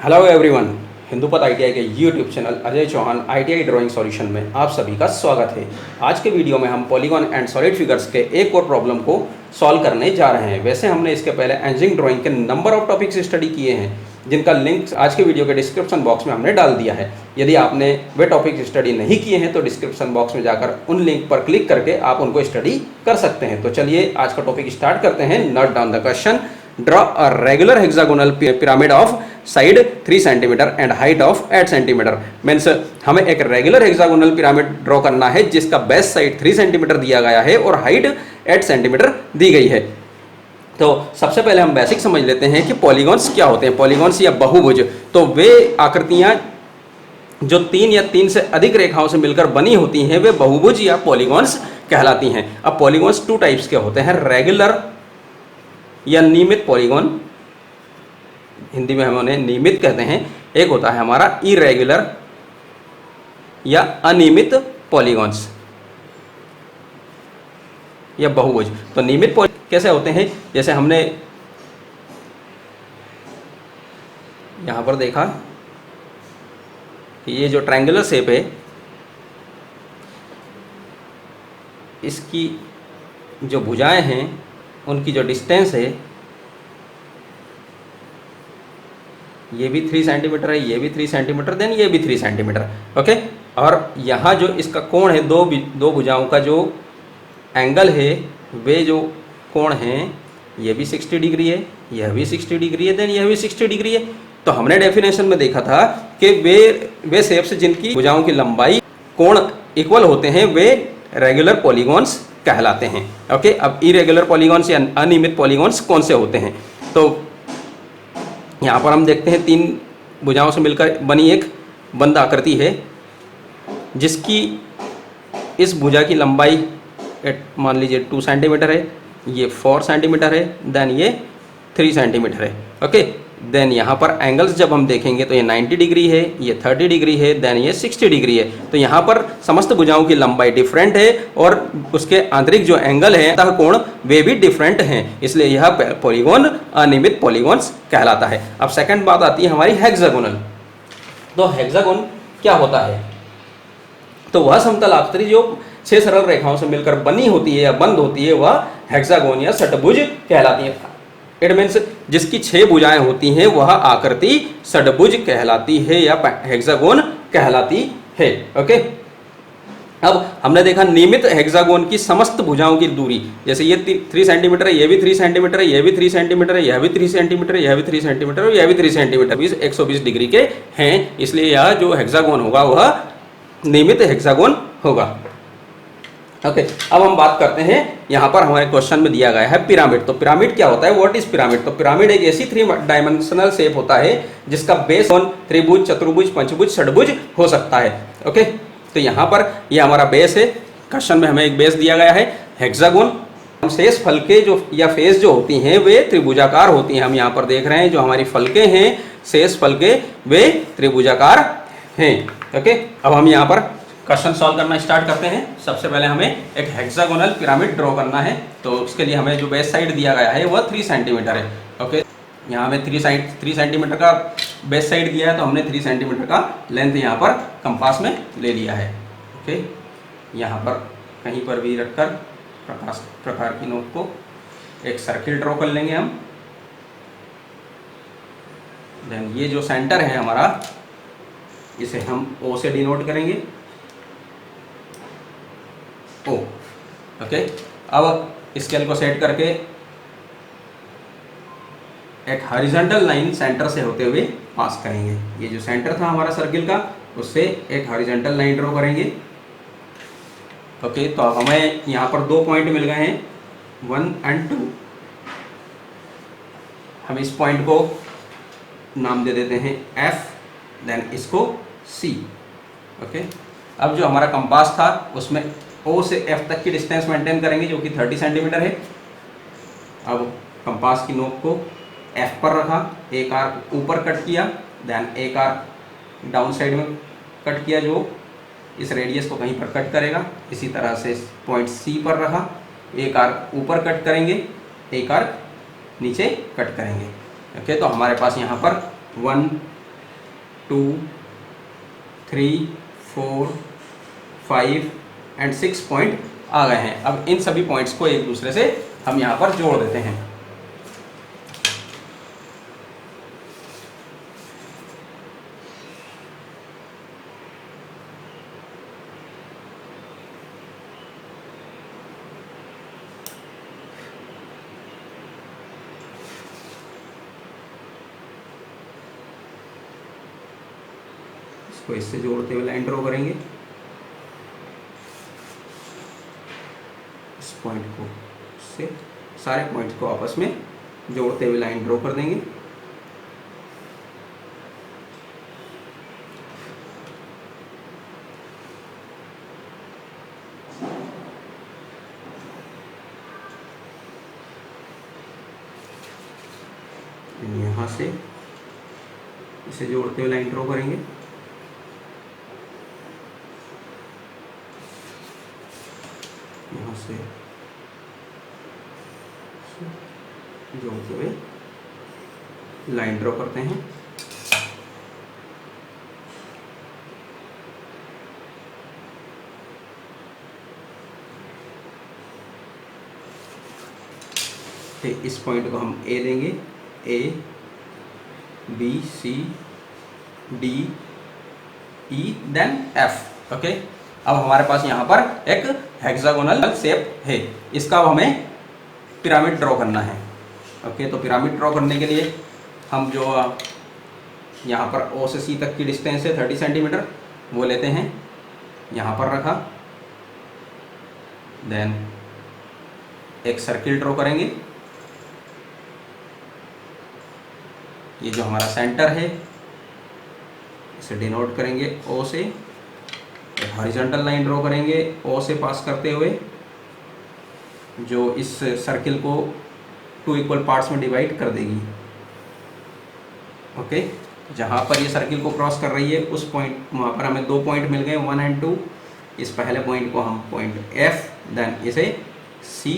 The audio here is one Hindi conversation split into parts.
हेलो एवरीवन, हिंदुपत आईटीआई के YouTube channel Ajay Chauhan ITI drawing solution में आप सभी का स्वागत है। आज के वीडियो में हम पॉलीगॉन एंड सॉलिड फिगर्स के एक और प्रॉब्लम को सॉल्व करने जा रहे हैं। वैसे हमने इसके पहले इंजीनियरिंग ड्राइंग के नंबर ऑफ टॉपिक्स स्टडी किए हैं, जिनका लिंक आज के वीडियो के डिस्क्रिप्शन बॉक्स में हमने डाल दिया है। यदि आपने वे टॉपिक स्टडी नहीं किए हैं तो डिस्क्रिप्शन बॉक्स में जाकर उन लिंक पर क्लिक करके आप उनको स्टडी कर सकते हैं। तो चलिए आज का टॉपिक स्टार्ट करते हैं। Note down the question. Draw a regular hexagonal pyramid of side 3 centimetre and height of 8 centimetre. Means हमें एक रेगुलर हेक्सागोनल पिरामिड ड्रॉ करना है जिसका बेस साइड 3 सेंटीमीटर दिया गया है और हाइट 8 सेंटीमीटर दी गई है। तो सबसे पहले हम बेसिक समझ लेते हैं कि पॉलीगॉन्स क्या होते हैं। पॉलीगॉन्स या बहुभुज तो वे आकृतियां जो 3 या 3 से अधिक रेखाओं से मिलकर बनी होती हैं वे बहुभुज या पॉलीगॉन्स कहलाती हैं। अब पॉलीगॉन्स 2 टाइप्स के होते हैं, रेगुलर या नियमित पॉलीगॉन, हिंदी में हम उन्हें नियमित कहते हैं। एक होता है हमारा इरेगुलर या अनियमित पॉलीगॉन्स या बहुभुज। तो नियमित कैसे होते हैं, जैसे हमने यहां पर देखा कि ये जो ट्रायंगुलर शेप है इसकी जो भुजाएं हैं उनकी जो डिस्टेंस है ये भी 3 सेंटीमीटर है, ये भी 3 सेंटीमीटर, देन ये भी 3 सेंटीमीटर। ओके, और यहाँ जो इसका कोण है, दो भुजाओं का जो एंगल है वे जो कोण हैं ये भी 60 डिग्री है, यह भी 60 डिग्री है, देन यह भी 60 डिग्री है। तो हमने डेफिनेशन में देखा था कि वे शेप्स जिनकी भुजाओं की लंबाई कोण इक्वल होते हैं वे रेगुलर पॉलीगॉन्स कहलाते हैं। ओके, अब इरेगुलर पॉलीगॉन्स या अनियमित पॉलीगॉन्स कौन से होते हैं, तो यहाँ पर हम देखते हैं 3 भुजाओं से मिलकर बनी एक बंद आकृति है जिसकी इस भुजा की लंबाई मान लीजिए 2 सेंटीमीटर है, ये 4 सेंटीमीटर है, देन ये 3 सेंटीमीटर है। ओके, देन यहाँ पर एंगल्स जब हम देखेंगे तो ये 90 डिग्री है, ये 30 डिग्री है, देन ये 60 डिग्री है। तो यहाँ पर समस्त भुजाओं की लंबाई डिफरेंट है और उसके आंतरिक जो एंगल है अतः कोण वे भी डिफरेंट हैं, इसलिए यह पॉलीगॉन अनियमित पॉलीगॉन्स कहलाता है। अब सेकंड बात आती है हमारी हेक्सागोनल। तो हेक्सागोन क्या होता है, तो वह समतल आकृति जो 6 सरल रेखाओं से मिलकर बनी होती है या बंद होती है वह हेक्सागोन या षट्भुज कहलाती है। इट मीन्स जिसकी 6 भुजाएं होती हैं वह आकृति षट्भुज कहलाती है या हेक्सागोन कहलाती है। ओके, अब हमने देखा नियमित हेक्सागोन की समस्त भुजाओं की दूरी, जैसे ये 3 सेंटीमीटर है, ये भी 3 सेंटीमीटर है, ये भी 3 सेंटीमीटर है, यह भी 3 सेंटीमीटर है, यह भी 3 सेंटीमीटर और यह भी 3 सेंटीमीटर, 120 डिग्री के हैं, इसलिए यह जो हेक्सागोन होगा वह नियमित हेक्सागोन होगा। ओके, अब हम बात करते हैं, यहाँ पर हमारे क्वेश्चन में दिया गया है पिरामिड। तो पिरामिड क्या होता है, व्हाट इज पिरामिड। तो पिरामिड एक ऐसी 3 डायमेंशनल शेप होता है जिसका बेस त्रिभुज, चतुर्भुज, पंचभुज, षट्भुज हो सकता है। ओके, तो यहाँ पर ये हमारा बेस है, क्वेश्चन में हमें एक बेस दिया गया है हेक्सागोन। शेष फलके जो या फेस जो होती हैं वे त्रिभुजाकार होती हैं। हम यहाँ पर देख रहे हैं जो हमारी फलके हैं, शेष फलके वे त्रिभुजाकार हैं। ओके, अब हम यहाँ पर क्वेश्चन सॉल्व करना स्टार्ट करते हैं। सबसे पहले हमें एक हेक्सागोनल पिरामिड ड्रॉ करना है, तो उसके लिए हमें जो बेस साइड दिया गया है वह 3 सेंटीमीटर है। ओके, यहाँ हमें 3 सेंटीमीटर का बेस साइड दिया है, तो हमने 3 सेंटीमीटर का लेंथ यहाँ पर कंपास में ले लिया है। ओके, यहाँ पर कहीं पर भी रखकर प्रकार की नोक को एक सर्किल ड्रॉ कर लेंगे हम। देन ये जो सेंटर है हमारा इसे हम O से डिनोट करेंगे, ओ। ओके, अब स्केल को सेट करके एक हॉरिजॉन्टल लाइन सेंटर से होते हुए पास करेंगे। ये जो सेंटर था हमारा सर्किल का उससे एक हॉरिजॉन्टल लाइन ड्रॉ करेंगे। ओके, तो अब हमें यहाँ पर 2 पॉइंट मिल गए हैं, 1 और 2। हम इस पॉइंट को नाम दे देते हैं F, देन इसको C। ओके, अब जो हमारा कंपास था उसमें O से F तक की डिस्टेंस मेंटेन करेंगे जो कि 30 सेंटीमीटर है। अब कंपास की नोक को F पर रखा, एक आर्क ऊपर कट किया, देन एक आर्क डाउन साइड में कट किया जो इस रेडियस को कहीं पर कट करेगा। इसी तरह से पॉइंट C पर रखा, एक आर्क ऊपर कट करेंगे, एक आर्क नीचे कट करेंगे। ओके, तो हमारे पास यहाँ पर 1, 2, 3, 4, 5 एंड 6 पॉइंट आ गए हैं। अब इन सभी पॉइंट्स को एक दूसरे से हम यहाँ पर जोड़ देते हैं। इसको इससे जोड़ते हुए लाइन ड्रॉ करेंगे, इस पॉइंट को से सारे पॉइंट्स को आपस में जोड़ते हुए लाइन ड्रॉ कर देंगे। यहाँ से इसे जोड़ते हुए लाइन ड्रॉ करेंगे, यहाँ से जोड़ते हुए लाइन ड्रॉ करते हैं। इस पॉइंट को हम ए देंगे, A B C D E then F. Okay, अब हमारे पास यहाँ पर एक हेक्सागोनल शेप है, इसका अब हमें पिरामिड ड्रॉ करना है। ओके, तो पिरामिड ड्रॉ करने के लिए हम जो यहाँ पर ओ से सी तक की डिस्टेंस है 30 सेंटीमीटर, वो लेते हैं, यहाँ पर रखा, देन एक सर्किल ड्रॉ करेंगे। ये जो हमारा सेंटर है इसे डिनोट करेंगे ओ से, एक हॉरिजॉन्टल लाइन ड्रॉ करेंगे ओ से पास करते हुए, जो इस सर्किल को 2 इक्वल पार्ट्स में डिवाइड कर देगी। ओके, जहाँ पर ये सर्किल को क्रॉस कर रही है उस पॉइंट, वहाँ पर हमें 2 पॉइंट मिल गए 1 एंड 2। इस पहले पॉइंट को हम पॉइंट एफ, देन इसे सी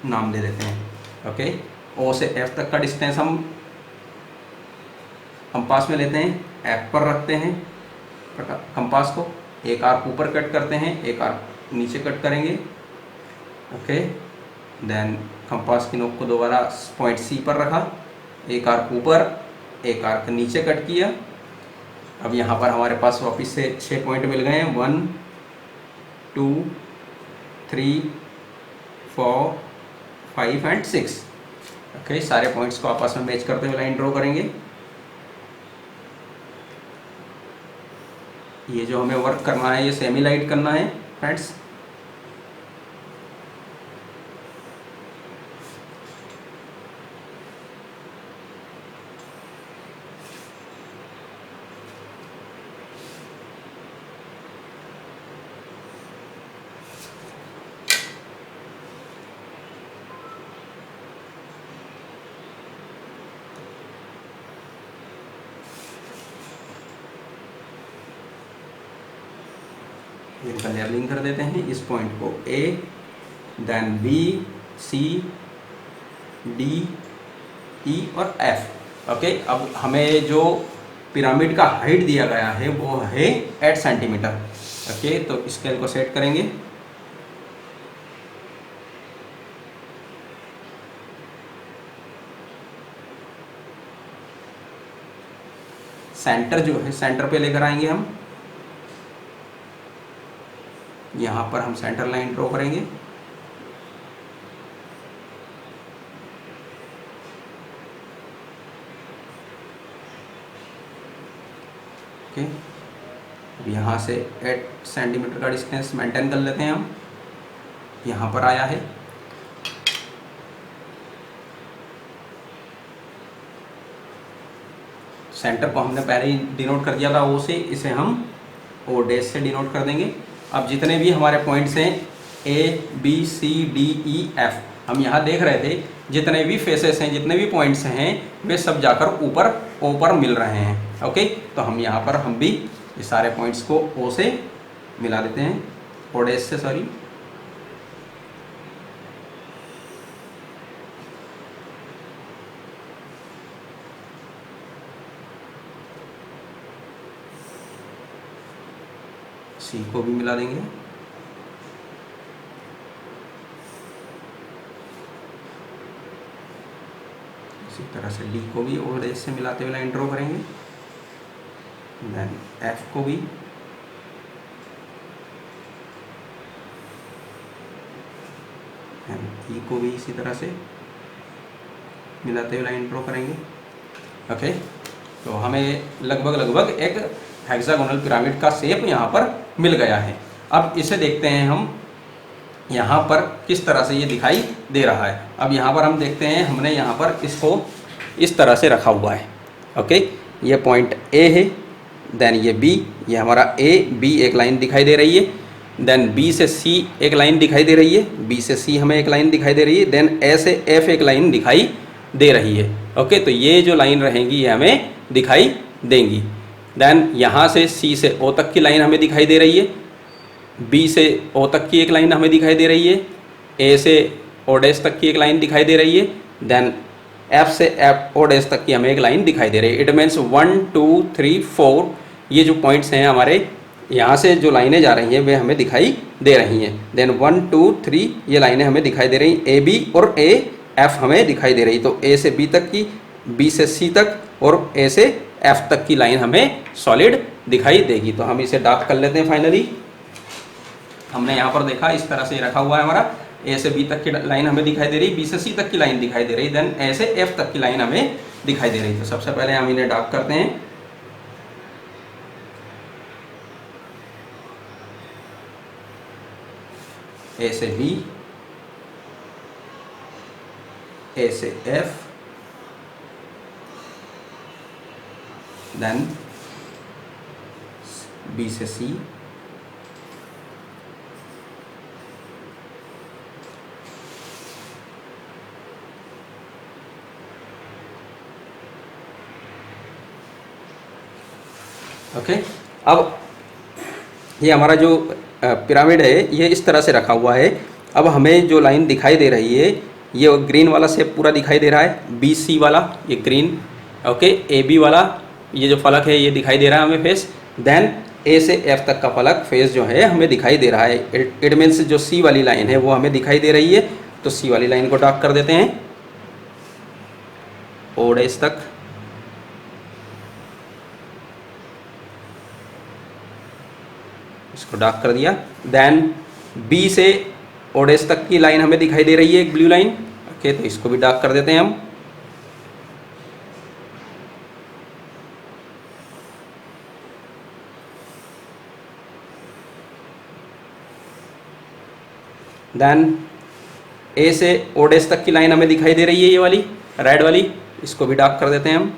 नाम दे देते हैं। ओके, ओ से एफ तक का डिस्टेंस हम कंपास में लेते हैं, एफ पर रखते हैं कंपास को, एक आर्क ऊपर कट करते हैं, एक आर्क नीचे कट करेंगे। ओके, देन कंपास की नोक को दोबारा पॉइंट सी पर रखा, एक आर्क ऊपर, एक आर्क नीचे कट किया। अब यहाँ पर हमारे पास वापस से 6 पॉइंट मिल गए हैं, 1 2 3 4 5 एंड 6। ओके, सारे पॉइंट्स को आपस में मैच करते हुए लाइन ड्रॉ करेंगे। ये जो हमें वर्क करना है ये सेमी लाइट करना है फ्रेंड्स। इनका लेबलिंग कर देते हैं, इस पॉइंट को ए, देन बी, सी, डी, ई और एफ। ओके, अब हमें जो पिरामिड का हाइट दिया गया है वो है 8 सेंटीमीटर। ओके, तो स्केल को सेट करेंगे, सेंटर जो है सेंटर पे लेकर आएंगे हम, यहाँ पर हम सेंटर लाइन ड्रॉ करेंगे। ओके, अब यहाँ से 8 सेंटीमीटर का डिस्टेंस मेंटेन कर लेते हैं हम, यहाँ पर आया है। सेंटर को हमने पहले ही डिनोट कर दिया था ओ से, इसे हम ओ डैश से डिनोट कर देंगे। अब जितने भी हमारे पॉइंट्स हैं A B C D E F, हम यहाँ देख रहे थे जितने भी फेसेस हैं, जितने भी पॉइंट्स हैं, वे सब जाकर ऊपर ओ पर मिल रहे हैं। ओके, तो हम यहाँ पर हम भी ये सारे पॉइंट्स को ओ से मिला देते हैं, ओ डैश से, सॉरी। सी को भी मिला देंगे, इसी तरह से डी को भी ओ डैश से मिलाते हुए लाइन ड्रॉ करेंगे, देन एफ को भी, ई को भी इसी तरह से मिलाते हुए लाइन ड्रॉ करेंगे। ओके, तो हमें लगभग एक हेक्सागोनल पिरामिड का शेप यहाँ पर मिल गया है। अब इसे देखते हैं हम यहाँ पर किस तरह से ये दिखाई दे रहा है। अब यहाँ पर हम देखते हैं, हमने यहाँ पर इसको इस तरह से रखा हुआ है। ओके, ये पॉइंट ए है, देन ये बी, ये हमारा ए बी एक लाइन दिखाई दे रही है, देन बी से सी एक लाइन दिखाई दे रही है, बी से सी हमें एक लाइन दिखाई दे रही है, देन ए से एफ एक लाइन दिखाई दे रही है। ओके, तो ये जो लाइन रहेंगी ये हमें दिखाई देंगी। देन यहाँ से सी से ओ तक की लाइन हमें दिखाई दे रही है, बी से ओ तक की एक लाइन हमें दिखाई दे रही है, ए से ओ डैश तक की एक लाइन दिखाई दे रही है, देन एफ से एफ ओ डैश तक की हमें एक लाइन दिखाई दे रही है। इट मीन्स 1 2 3 4 ये जो पॉइंट्स हैं हमारे, यहाँ से जो लाइनें जा रही हैं वे हमें दिखाई दे रही हैं। देन 1 2 3 ये लाइनें हमें दिखाई दे रही, ए बी और ए एफ हमें दिखाई दे रही। तो ए से बी तक की, बी से सी तक और ए से एफ तक की लाइन हमें सॉलिड दिखाई देगी। तो हम इसे डार्क कर लेते हैं। फाइनली हमने यहाँ पर देखा इस तरह से रखा हुआ है हमारा, ए से बी तक की लाइन हमें दिखाई दे रही, बी से सी तक की लाइन दिखाई दे रही, देन ए से एफ तक की लाइन हमें दिखाई दे रही। तो सबसे पहले हम इन्हें डार्क करते हैं। ए से बी, ए से एफ, देन बी से सी, ओके। अब ये हमारा जो पिरामिड है ये इस तरह से रखा हुआ है। अब हमें जो लाइन दिखाई दे रही है ये ग्रीन वाला शेप पूरा दिखाई दे रहा है, बी सी वाला ये ग्रीन, ओके, ए बी वाला ये जो फलक है ये दिखाई दे रहा है हमें फेस, देन ए से एफ तक का फलक फेस जो है हमें दिखाई दे रहा है। इट मीन्स जो सी वाली लाइन है वो हमें दिखाई दे रही है। तो सी वाली लाइन को डार्क कर देते हैं ओ डैश तक, इसको डार्क कर दिया। देन बी से ओ डैश तक की लाइन हमें दिखाई दे रही है एक ब्लू लाइन, ओके, तो इसको भी डार्क कर देते हैं हम। देन ए से ओ डैश तक की लाइन हमें दिखाई दे रही है ये वाली रेड वाली, इसको भी डार्क कर देते हैं हम।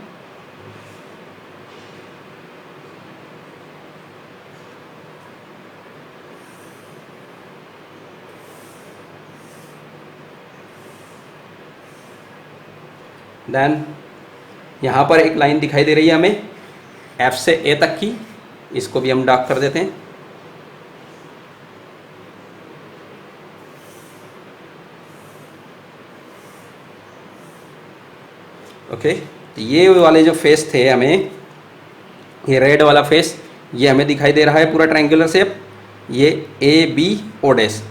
देन यहाँ पर एक लाइन दिखाई दे रही है हमें एफ से ए तक की, इसको भी हम डार्क कर देते हैं। ओके, तो ये वाले जो फेस थे हमें, ये रेड वाला फेस ये हमें दिखाई दे रहा है पूरा ट्रायंगुलर शेप, ये A B O dash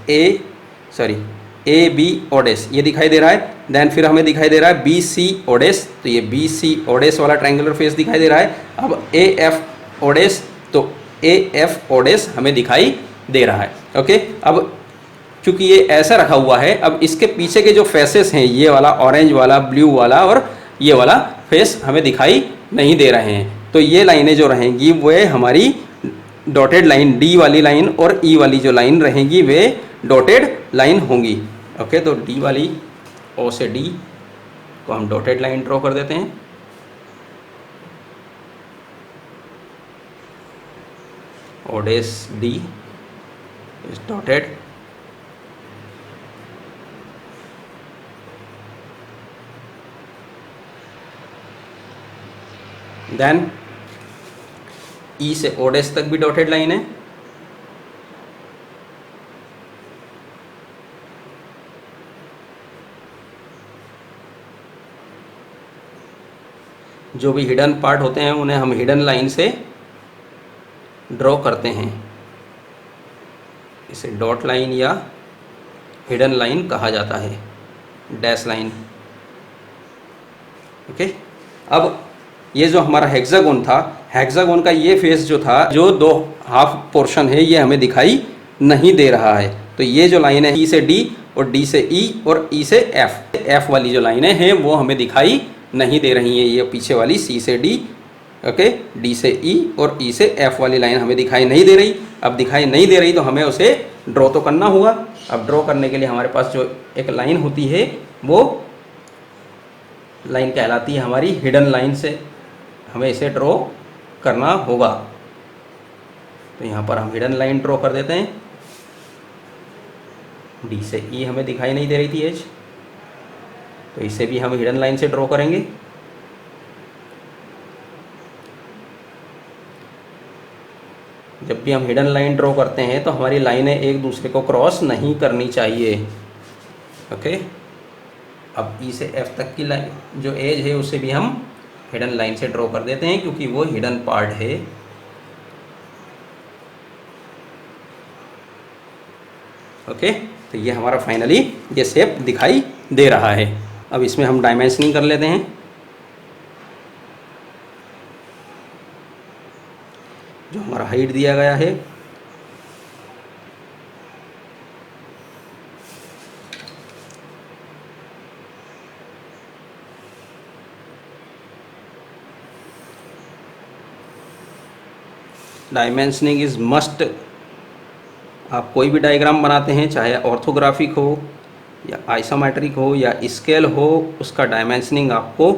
A B O dash ये दिखाई दे रहा है। देन फिर हमें दिखाई दे रहा है बी सी ओ डैश, तो ये बी सी ओ डैश वाला ट्रायंगुलर फेस दिखाई दे रहा है। अब ए एफ ओ डैश, तो ए एफ ओ डैश हमें दिखाई दे रहा है। ओके, अब चूंकि ये ऐसा रखा हुआ है, अब इसके पीछे के जो फेसेस हैं ये वाला ऑरेंज वाला, ब्लू वाला और ये वाला फेस हमें दिखाई नहीं दे रहे हैं। तो ये लाइनें जो रहेंगी वे हमारी डॉटेड लाइन, डी वाली लाइन और ई वाली जो लाइन रहेंगी वे डॉटेड लाइन होंगी। ओके, तो डी वाली ओ से डी को हम डॉटेड लाइन ड्रॉ कर देते हैं। O dash D is dotted, then E से ओ डैश तक भी डॉटेड लाइन है। जो भी हिडन पार्ट होते हैं उन्हें हम हिडन लाइन से ड्रॉ करते हैं। इसे डॉट लाइन या हिडन लाइन कहा जाता है, डैश लाइन। ओके, अब ये जो हमारा हेक्सागोन था, हेक्सागोन का ये फेस जो था, जो दो हाफ पोर्शन है, ये हमें दिखाई नहीं दे रहा है। तो ये जो लाइन है ई से डी और डी से ई और ई से एफ, एफ वाली जो लाइनें हैं वो हमें दिखाई नहीं दे रही हैं। ये पीछे वाली सी से डी, ओके, डी से ई और ई से एफ वाली लाइन हमें दिखाई नहीं दे रही। अब दिखाई नहीं दे रही तो हमें उसे ड्रॉ तो करना होगा। अब ड्रॉ करने के लिए हमारे पास जो एक लाइन होती है वो लाइन कहलाती है हमारी हिडन लाइन से हमें इसे ड्रॉ करना होगा। तो यहाँ पर हम हिडन लाइन ड्रॉ कर देते हैं। डी से ई हमें दिखाई नहीं दे रही थी एच, तो इसे भी हम हिडन लाइन से ड्रॉ करेंगे। जब भी हम हिडन लाइन ड्रॉ करते हैं तो हमारी लाइनें एक दूसरे को क्रॉस नहीं करनी चाहिए। ओके, अब ई से एफ तक की लाइन जो एज है उसे भी हम हिडन लाइन से ड्रॉ कर देते हैं क्योंकि वो हिडन पार्ट है। ओके, तो ये हमारा फाइनली ये शेप दिखाई दे रहा है। अब इसमें हम डायमेंशनिंग कर लेते हैं। जो हमारा हाइट दिया गया है, डायमेंशनिंग इज मस्ट। आप कोई भी डायग्राम बनाते हैं, चाहे ऑर्थोग्राफिक हो या आइसोमेट्रिक हो या स्केल हो, उसका डायमेंशनिंग आपको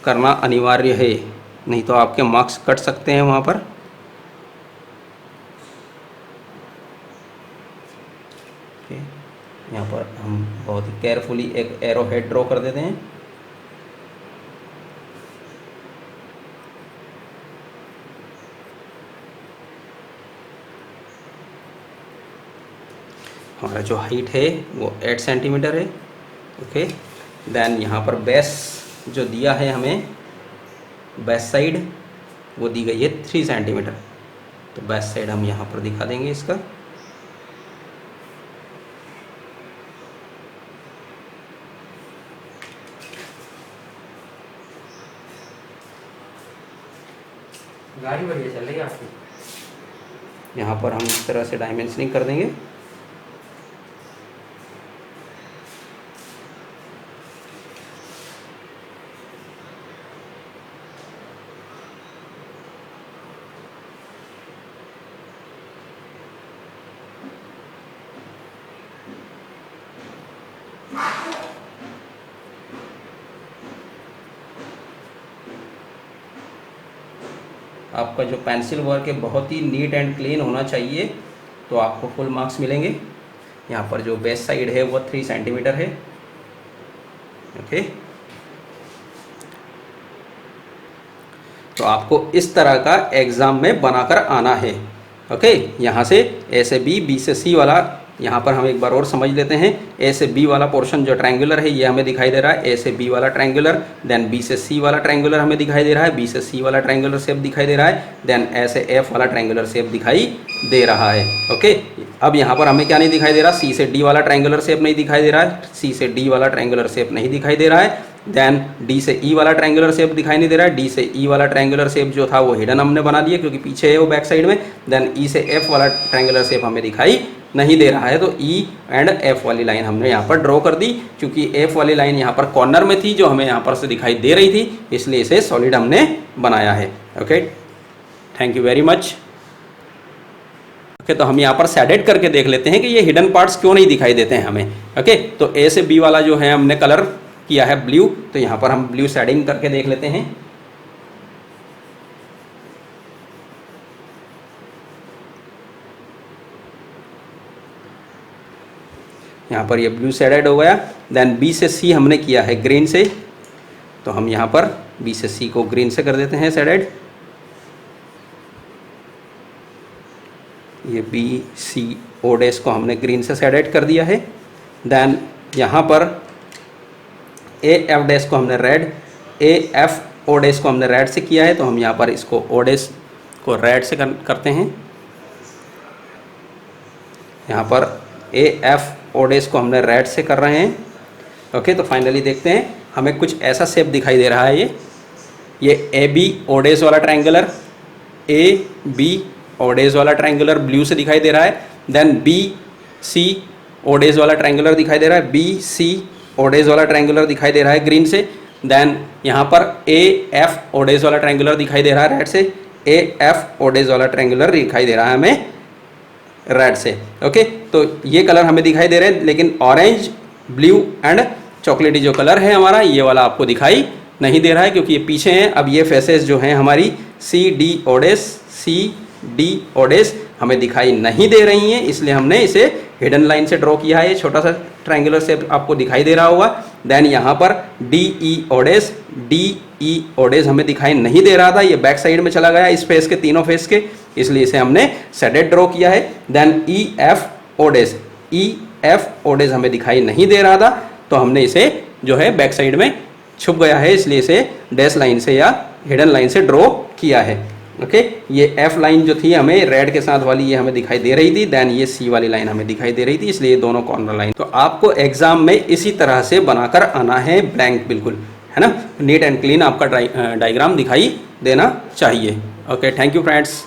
करना अनिवार्य है, नहीं तो आपके मार्क्स कट सकते हैं वहाँ पर। यहाँ पर हम बहुत ही केयरफुली एक एरो हेड ड्रॉ कर देते हैं। हमारा जो हाइट है वो 8 सेंटीमीटर है। ओके, देन यहाँ पर बेस जो दिया है हमें, बेस साइड वो दी गई है 3 सेंटीमीटर। तो बेस साइड हम यहाँ पर दिखा देंगे इसका। गाड़ी बढ़िया चल रही है आपकी। यहाँ पर हम इस तरह से डायमेंशनिंग कर देंगे। आपका जो पेंसिल वर्क है बहुत ही नीट एंड क्लीन होना चाहिए, तो आपको फुल मार्क्स मिलेंगे। यहाँ पर जो बेस साइड है वो 3 सेंटीमीटर है। ओके, तो आपको इस तरह का एग्ज़ाम में बनाकर आना है। ओके, यहाँ से ए से बी, बी से सी वाला, यहाँ पर हम एक बार और समझ लेते हैं। ए से बी वाला पोर्शन जो ट्रायंगुलर है ये हमें दिखाई दे रहा है, ए से बी वाला ट्रायंगुलर। देन बी से सी वाला ट्रायंगुलर हमें दिखाई दे रहा है, बी से सी वाला ट्रायंगुलर शेप दिखाई दे रहा है। देन ए से एफ वाला ट्रायंगुलर शेप दिखाई दे रहा है। ओके, अब यहाँ पर हमें क्या नहीं दिखाई दे रहा, सी से डी वाला ट्रायंगुलर शेप नहीं दिखाई दे रहा है, सी से डी वाला ट्रायंगुलर शेप नहीं दिखाई दे रहा है। देन डी से ई वाला ट्रायंगुलर शेप दिखाई नहीं दे रहा है। डी से ई वाला ट्रायंगुलर शेप जो था वो हिडन हमने बना दिया क्योंकि पीछे है वो बैक साइड में। देन ई से एफ वाला ट्रायंगुलर शेप हमें दिखाई नहीं दे रहा है, तो ई एंड एफ वाली लाइन हमने यहाँ पर ड्रॉ कर दी। क्योंकि एफ वाली लाइन यहाँ पर कॉर्नर में थी जो हमें यहाँ पर से दिखाई दे रही थी, इसलिए इसे सॉलिड हमने बनाया है। Okay, thank you very much. Okay, तो हम यहाँ पर शेडेड करके देख लेते हैं कि ये हिडन पार्ट्स क्यों नहीं दिखाई देते हैं हमें। ओके, तो ए से बी वाला जो है हमने कलर किया है ब्लू, तो यहाँ पर हम ब्लू शेडिंग करके देख लेते हैं। यहाँ पर ये ब्लू शेडेड हो गया। देन बी से सी हमने किया है ग्रीन से, तो हम यहाँ पर बी से सी को ग्रीन से कर देते हैं शेडेड। ये बी सी ओ डैश को हमने ग्रीन से शेडेड कर दिया है। देन यहाँ पर ए एफ डैश को हमने red, A F O dash को हमने रेड से किया है, तो हम यहाँ पर इसको ओ डैश को रेड से करते हैं। यहाँ पर ए एफ ओ डेज को हमने रेड से कर रहे हैं। ओके, तो फाइनली देखते हैं, हमें कुछ ऐसा शेप दिखाई दे रहा है। ये ए बी ओ डेज वाला triangular, A B O dash वाला ट्रायंगुलर ब्लू से दिखाई दे रहा है। Then B C O dash वाला ट्रायंगुलर दिखाई दे रहा है, बी सी ओ डेज वाला ट्रायंगुलर दिखाई दे रहा है ग्रीन से। देन यहाँ पर ए एफ ओ डेज वाला ट्रायंगुलर दिखाई दे रहा है रेड से, ए एफ ओ डेज वाला ट्रायंगुलर दिखाई दे रहा है हमें रेड से। ओके, तो ये कलर हमें दिखाई दे रहे हैं, लेकिन ऑरेंज, ब्लू एंड चॉकलेटी जो कलर है हमारा, ये वाला आपको दिखाई नहीं दे रहा है क्योंकि ये पीछे हैं। अब ये फेसेस जो हैं हमारी सी डी ओडेस, सी डी ओडेस हमें दिखाई नहीं दे रही हैं, इसलिए हमने इसे हिडन लाइन से ड्रॉ किया है। ये छोटा सा ट्रायंगुलर शेप आपको दिखाई दे रहा होगा। देन यहाँ पर डी ई ओडेस, डी ई ओडेस हमें दिखाई नहीं दे रहा था, ये बैक साइड में चला गया इस फेस के, तीनों फेस के, इसलिए इसे हमने शेडेड ड्रॉ किया है। Then E F O dash, E F O dash हमें दिखाई नहीं दे रहा था, तो हमने इसे जो है बैक साइड में छुप गया है, इसलिए इसे डैश लाइन से या हिडन लाइन से ड्रॉ किया है। ओके, ये एफ लाइन जो थी हमें रेड के साथ वाली, ये हमें दिखाई दे रही थी। देन ये सी वाली लाइन हमें दिखाई दे रही थी, इसलिए ये दोनों कॉर्नर लाइन। तो आपको एग्जाम में इसी तरह से बनाकर आना है, ब्लैंक बिल्कुल, है ना, नीट एंड क्लीन आपका डायग्राम दिखाई देना चाहिए। Okay, thank you friends.